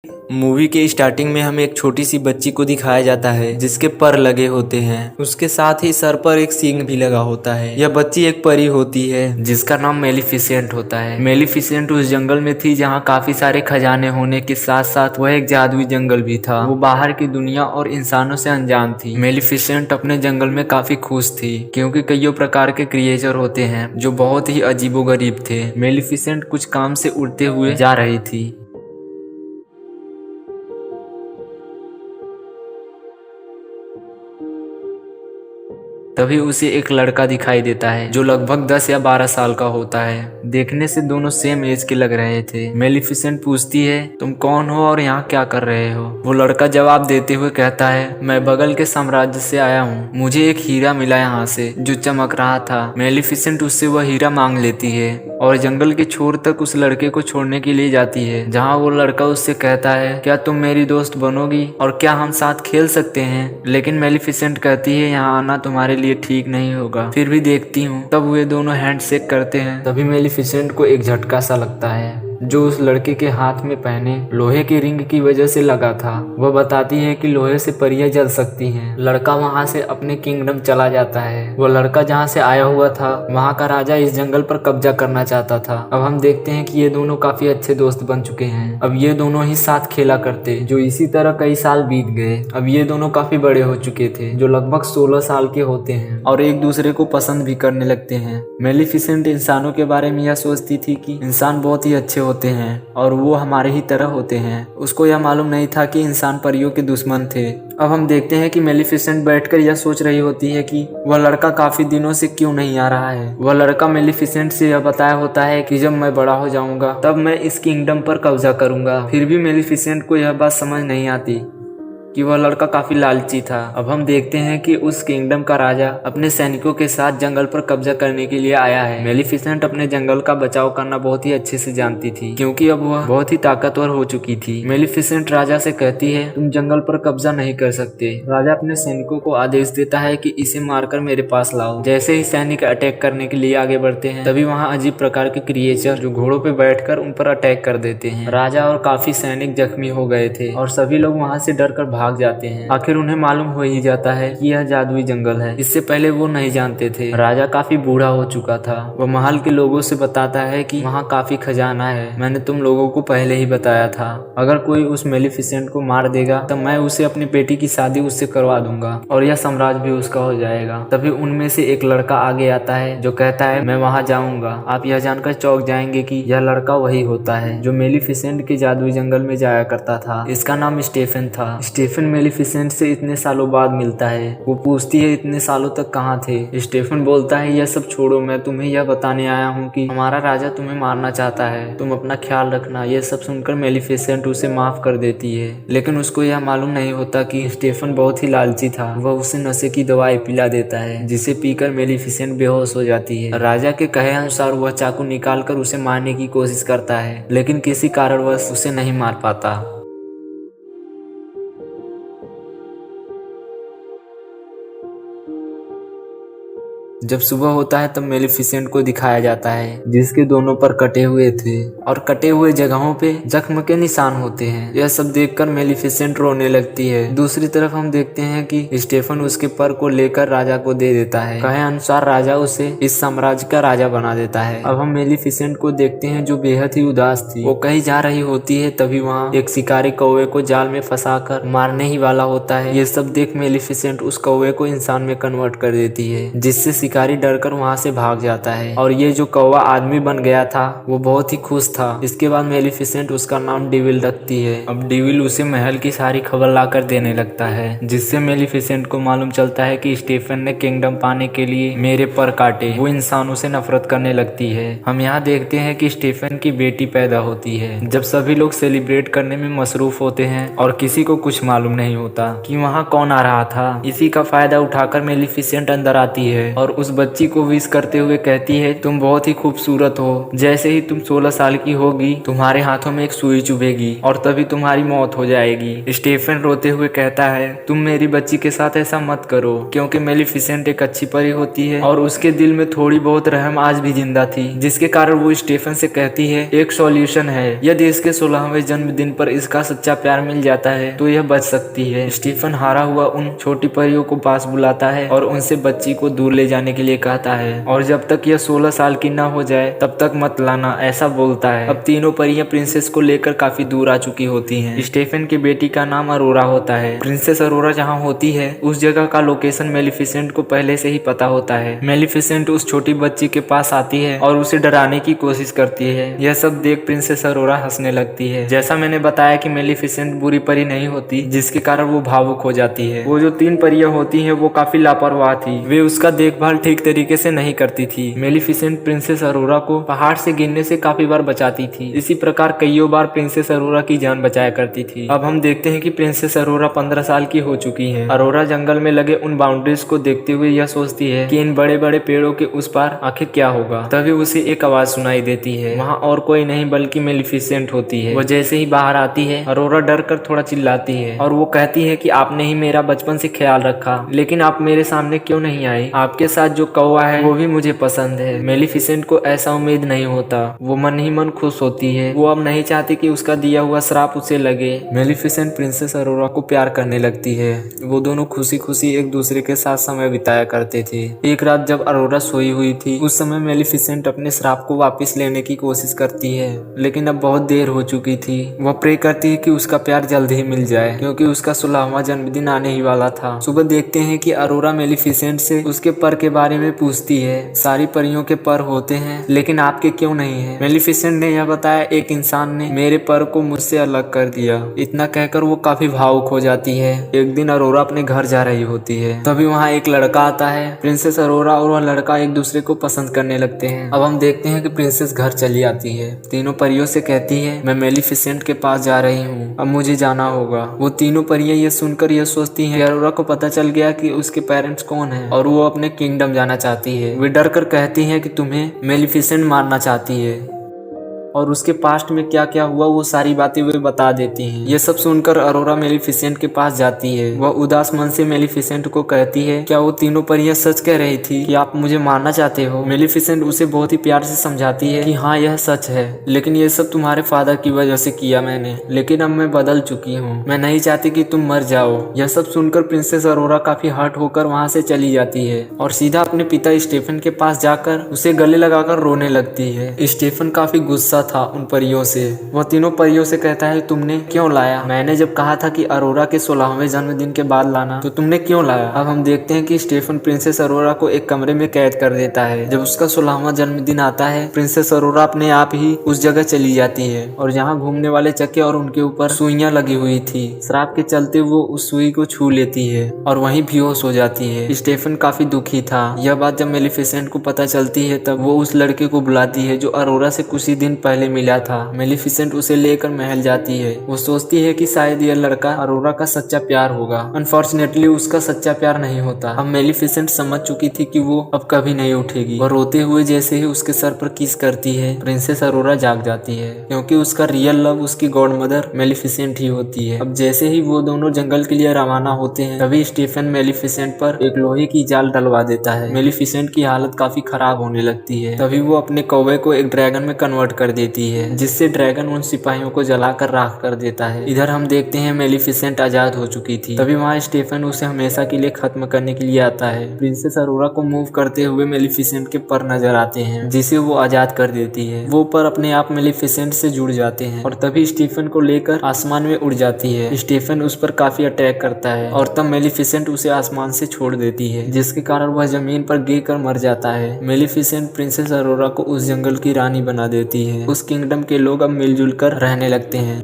Movie के starting में हमें एक छोटी सी बच्ची को दिखाया जाता है जिसके पर लगे होते हैं। उसके साथ ही सर पर एक सींग भी लगा होता है। यह बच्ची एक परी होती है जिसका नाम मेलिफिसेंट होता है। मेलिफिसेंट उस जंगल में थी जहाँ काफी सारे खजाने होने के साथ साथ वह एक जादुई जंगल भी था। वो बाहर की दुनिया और इंसानों से अनजान थी। मेलिफिसेंट अपने जंगल में काफी खुश थी क्योंकि कईयों प्रकार के क्रिएचर होते हैं जो बहुत ही अजीबोगरीब थे। मेलिफिसेंट कुछ काम से उड़ते हुए जा रही थी। तभी उसे एक लड़का दिखाई देता है जो लगभग 10 या 12 साल का होता है। देखने से दोनों सेम एज के लग रहे थे। मेलिफिसेंट पूछती है, तुम कौन हो और यहाँ क्या कर रहे हो? वो लड़का जवाब देते हुए कहता है, मैं बगल के साम्राज्य से आया हूँ। मुझे एक हीरा मिला यहाँ से जो चमक रहा था। मेलिफिसेंट उससे वह हीरा मांग लेती है और जंगल के छोर तक उस लड़के को छोड़ने के लिए जाती है, जहाँ वो लड़का उससे कहता है, क्या तुम मेरी दोस्त बनोगी और क्या हम साथ खेल सकते हैं? लेकिन मेलिफिसेंट कहती है, यहाँ आना तुम्हारे लिए ठीक नहीं होगा, फिर भी देखती हूँ। तब वे दोनों हैंडशेक करते हैं। तभी मेलिफिसेंट को एक झटका सा लगता है जो उस लड़के के हाथ में पहने लोहे की रिंग की वजह से लगा था। वह बताती है कि लोहे से परियां जल सकती हैं। लड़का वहां से अपने किंगडम चला जाता है। वो लड़का जहां से आया हुआ था वहां का राजा इस जंगल पर कब्जा करना चाहता था। अब हम देखते हैं कि ये दोनों काफी अच्छे दोस्त बन चुके हैं। अब ये दोनों ही साथ खेला करते, जो इसी तरह कई साल बीत गए। अब ये दोनों काफी बड़े हो चुके थे, जो लगभग 16 साल के होते हैं और एक दूसरे को पसंद भी करने लगते हैं। मेलिफिसेंट इंसानों के बारे में यह सोचती थी कि इंसान बहुत ही अच्छे होते हैं और वो हमारे ही तरह होते हैं। उसको यह मालूम नहीं था कि इंसान परियों के दुश्मन थे। अब हम देखते हैं कि मेलिफिसेंट बैठकर यह सोच रही होती है कि वह लड़का काफी दिनों से क्यों नहीं आ रहा है। वह लड़का मेलिफिसेंट से यह बताया होता है कि जब मैं बड़ा हो जाऊंगा तब मैं इस किंगडम पर कब्जा करूंगा। फिर भी मेलिफिसेंट को यह बात समझ नहीं आती कि वह लड़का काफी लालची था। अब हम देखते हैं कि उस किंगडम का राजा अपने सैनिकों के साथ जंगल पर कब्जा करने के लिए आया है। मेलिफिसेंट अपने जंगल का बचाव करना बहुत ही अच्छे से जानती थी क्योंकि अब वह बहुत ही ताकतवर हो चुकी थी। मेलिफिसेंट राजा से कहती है, तुम जंगल पर कब्जा नहीं कर सकते। राजा अपने सैनिकों को आदेश देता है कि इसे मारकर मेरे पास लाओ। जैसे ही सैनिक अटैक करने के लिए आगे बढ़ते हैं तभी वहाँ अजीब प्रकार के क्रिएचर जो घोड़ों पे बैठकर उन पर अटैक कर देते हैं। राजा और काफी सैनिक जख्मी हो गए थे और सभी लोग वहाँ से डर कर भाग जाते हैं। आखिर उन्हें मालूम हो ही जाता है कि यह जादुई जंगल है। इससे पहले वो नहीं जानते थे। राजा काफी बूढ़ा हो चुका था। वह महल के लोगों से बताता है कि वहाँ काफी खजाना है। मैंने तुम लोगों को पहले ही बताया था। अगर कोई उस मेलिफिसेंट को मार देगा तो मैं उसे अपनी बेटी की शादी उससे करवा दूंगा और यह साम्राज्य भी उसका हो जाएगा। तभी उनमें से एक लड़का आगे आता है जो कहता है, मैं वहाँ जाऊंगा। आप यह जानकर चौंक जाएंगे कि यह लड़का वही होता है जो मेलिफिसेंट के जादुई जंगल में जाया करता था। इसका नाम स्टेफन था। स्टेफन मेलिफिसेंट से इतने सालों बाद मिलता है। वो पूछती है, इतने सालों तक कहाँ थे? स्टेफन बोलता है, यह सब छोड़ो, मैं तुम्हें यह बताने आया हूँ कि हमारा राजा तुम्हें मारना चाहता है। तुम अपना ख्याल रखना। यह सब सुनकर मेलिफिसेंट उसे माफ कर देती है, लेकिन उसको यह मालूम नहीं होता कि स्टेफन बहुत ही लालची था। वह उसे नशे की दवाई पिला देता है जिसे पीकर मेलिफिसेंट बेहोश हो जाती है। राजा के कहे अनुसार वह चाकू निकाल कर उसे मारने की कोशिश करता है, लेकिन किसी कारणवश उसे नहीं मार पाता। जब सुबह होता है तब मेलिफिसेंट को दिखाया जाता है जिसके दोनों पर कटे हुए थे और कटे हुए जगहों पे जख्म के निशान होते हैं। यह सब देखकर मेलिफिसेंट रोने लगती है। दूसरी तरफ हम देखते हैं कि स्टेफन उसके पर को लेकर राजा को दे देता है। कहे अनुसार राजा उसे इस साम्राज्य का राजा बना देता है। अब हम मेलिफिसेंट को देखते हैं जो बेहद ही उदास थी। वो कहीं जा रही होती है तभी वहाँ एक शिकारी कौवे को जाल में फंसाकर मारने ही वाला होता है। ये सब देख मेलिफिसेंट उस कौवे को इंसान में कन्वर्ट कर देती है जिससे शिकारी डरकर वहां से भाग जाता है और ये जो कौवा आदमी बन गया था वो बहुत ही खुश था। इसके बाद मेलिफिसेंट उसका नाम डेविल रखती है। अब डेविल उसे महल की सारी खबर लाकर देने लगता है जिससे मेलिफिसेंट को मालूम चलता है कि स्टेफन ने किंगडम पाने के लिए मेरे पर काटे। वो इंसानों से नफरत करने लगती है। हम यहाँ देखते हैं कि स्टेफन की बेटी पैदा होती है। जब सभी लोग सेलिब्रेट करने में मसरूफ होते हैं और किसी को कुछ मालूम नहीं होता कि वहाँ कौन आ रहा था। इसी का फायदा उठाकर मेलिफिसेंट अंदर आती है और उस बच्ची को विश करते हुए कहती है, तुम बहुत ही खूबसूरत हो, जैसे ही तुम 16 साल की होगी तुम्हारे हाथों में एक सुई चुभेगी और तभी तुम्हारी मौत हो जाएगी। स्टीफन रोते हुए कहता है, तुम मेरी बच्ची के साथ ऐसा मत करो, क्योंकि मेलिफिसेंट एक अच्छी परी होती है और उसके दिल में थोड़ी बहुत रहम आज भी जिंदा थी, जिसके कारण वो स्टीफन से कहती है, एक सॉल्यूशन है, यदि इसके 16वें जन्मदिन पर इसका सच्चा प्यार मिल जाता है तो यह बच सकती है। स्टीफन हारा हुआ उन छोटी परियों को पास बुलाता है और उनसे बच्ची को दूर ले जाने के लिए कहता है और जब तक यह 16 साल की ना हो जाए तब तक मत लाना, ऐसा बोलता है। अब तीनों परियां प्रिंसेस को लेकर काफी दूर आ चुकी होती हैं। स्टीफन की बेटी का नाम अरोरा होता है। प्रिंसेस अरोरा जहाँ होती है उस जगह का लोकेशन मेलिफिसेंट को पहले से ही पता होता है। मेलिफिसेंट उस छोटी बच्ची के पास आती है और उसे डराने की कोशिश करती है। यह सब देख प्रिंसेस अरोरा हंसने लगती है। जैसा मैंने बताया कि मेलिफिसेंट बुरी परी नहीं होती, जिसके कारण वो भावुक हो जाती है। वो जो 3 परियां होती हैं वो काफी लापरवाह थी, वे उसका देखभाल ठीक तरीके से नहीं करती थी। मेलिफिसेंट प्रिंसेस अरोरा को पहाड़ से गिरने से काफी बार बचाती थी। इसी प्रकार कईयों बार प्रिंसेस अरोरा की जान बचाया करती थी। अब हम देखते हैं कि प्रिंसेस अरोरा 15 साल की हो चुकी है। अरोरा जंगल में लगे उन बाउंड्रीज को देखते हुए यह सोचती है कि इन बड़े बड़े पेड़ों के उस पार आखिर क्या होगा। तभी उसे एक आवाज सुनाई देती है। वहाँ और कोई नहीं बल्कि मेलिफिसेंट होती है। वो जैसे ही बाहर आती है अरोरा डर कर थोड़ा चिल्लाती है और वो कहती है कि आपने ही मेरा बचपन से ख्याल रखा, लेकिन आप मेरे सामने क्यों नहीं आए? आपके साथ जो कौवा है वो भी मुझे पसंद है। मेलिफिसेंट को ऐसा उम्मीद नहीं होता। वो मन ही मन खुश होती है। वो अब नहीं चाहती कि उसका दिया हुआ श्राप उसे लगे। मेलिफिसेंट प्रिंसेस अरोरा को प्यार करने लगती है। वो दोनों खुशी खुशी एक दूसरे के साथ समय बिताया करते थे। एक रात जब अरोरा सोई हुई थी उस समय मेलिफिसेंट अपने श्राप को वापस लेने की कोशिश करती है, लेकिन अब बहुत देर हो चुकी थी। वह प्रे करती है कि उसका प्यार जल्द ही मिल जाए, क्योंकि उसका 16वां जन्मदिन आने ही वाला था। सुबह देखते हैं कि अरोरा मेलिफिसेंट से उसके पर के बारे में पूछती है। सारी परियों के पर होते हैं, लेकिन आपके क्यों नहीं है? मेलिफिसेंट ने यह बताया, एक इंसान ने मेरे पर को मुझसे अलग कर दिया। इतना कहकर वो काफी भावुक हो जाती है। एक दिन अरोरा अपने घर जा रही होती है, तभी वहाँ एक लड़का आता है। प्रिंसेस अरोरा और वह लड़का एक दूसरे को पसंद करने लगते हैं। अब हम देखते हैं कि प्रिंसेस घर चली आती है। तीनों परियों से कहती है, मैं मेलिफिसेंट के पास जा रही हूँ, अब मुझे जाना होगा। वो तीनों परियां ये सुनकर यह सोचती हैं कि अरोरा को पता चल गया कि उसके पेरेंट्स कौन हैं और वो अपने किंगडम जाना चाहती है। वे डर कर कहती हैं कि तुम्हें मेलिफिसेंट मारना चाहती है और उसके पास्ट में क्या क्या हुआ वो सारी बातें वे बता देती हैं। ये सब सुनकर अरोरा मेलिफिसेंट के पास जाती है। वह उदास मन से मेलिफिसेंट को कहती है, क्या वो तीनों परियां सच कह रही थी कि आप मुझे मारना चाहते हो? मेलिफिसेंट उसे बहुत ही प्यार से समझाती है कि हाँ यह सच है, लेकिन ये सब तुम्हारे फादर की वजह से किया मैंने, लेकिन अब मैं बदल चुकी हूँ, मैं नहीं चाहती कि तुम मर जाओ। यह सब सुनकर प्रिंसेस अरोरा काफी हर्ट होकर वहाँ से चली जाती है और सीधा अपने पिता स्टीफन के पास जाकर उसे गले लगाकर रोने लगती है। स्टीफन काफी गुस्सा था उन परियों से। वह तीनों परियों से कहता है, तुमने क्यों लाया? मैंने जब कहा था कि अरोरा के 16वें जन्मदिन के बाद लाना, तो तुमने क्यों लाया? अब हम देखते हैं कि स्टीफन प्रिंसेस अरोरा को एक कमरे में कैद कर देता है। जब उसका 16वां जन्मदिन आता है, प्रिंसेस अरोरा अपने आप ही उस जगह चली जाती है और जहाँ घूमने वाले चक्के और उनके ऊपर सुइयां लगी हुई थी, श्राप के चलते वो उस सुई को छू लेती है और वहीं बेहोश हो जाती है। स्टीफन काफी दुखी था। यह बात जब मेलिफिसेंट को पता चलती है तब वो उस लड़के को बुलाती है जो अरोरा से कुछ ही दिन पहले मिला था। मेलिफिसेंट उसे लेकर महल जाती है। वो सोचती है कि शायद यह लड़का अरोरा का सच्चा प्यार होगा। अनफॉर्चुनेटली उसका सच्चा प्यार नहीं होता। अब मेलिफिसेंट समझ चुकी थी कि वो अब कभी नहीं उठेगी। वह रोते हुए जैसे ही उसके सर पर किस करती है, प्रिंसेस अरोरा जाग जाती है, क्योंकि उसका रियल लव उसकी गॉड मदर मेलिफिसेंट ही होती है। अब जैसे ही वो दोनों जंगल के लिए रवाना होते हैं, तभी स्टीफन मेलिफिसेंट पर एक लोहे की जाल डलवा देता है। मेलिफिसेंट की हालत काफी खराब होने लगती है। तभी वो अपने कौवे को एक ड्रैगन में कन्वर्ट कर देती है, जिससे ड्रैगन उन सिपाहियों को जलाकर राख कर देता है। इधर हम देखते हैं मेलिफिसेंट आजाद हो चुकी थी। तभी वहाँ स्टीफन उसे हमेशा के लिए खत्म करने के लिए आता है। प्रिंसेस अरोरा को मूव करते हुए मेलिफिसेंट के पर नजर आते हैं, जिसे वो आजाद कर देती है। वो पर अपने आप मेलिफिसेंट से जुड़ जाते हैं और तभी स्टीफन को लेकर आसमान में उड़ जाती है। स्टीफन उस पर काफी अटैक करता है और तब मेलिफिसेंट उसे आसमान से छोड़ देती है, जिसके कारण वह जमीन पर गिर कर मर जाता है। मेलिफिसेंट प्रिंसेस अरोरा को उस जंगल की रानी बना देती है। उस किंगडम के लोग अब मिलजुल कर रहने लगते हैं।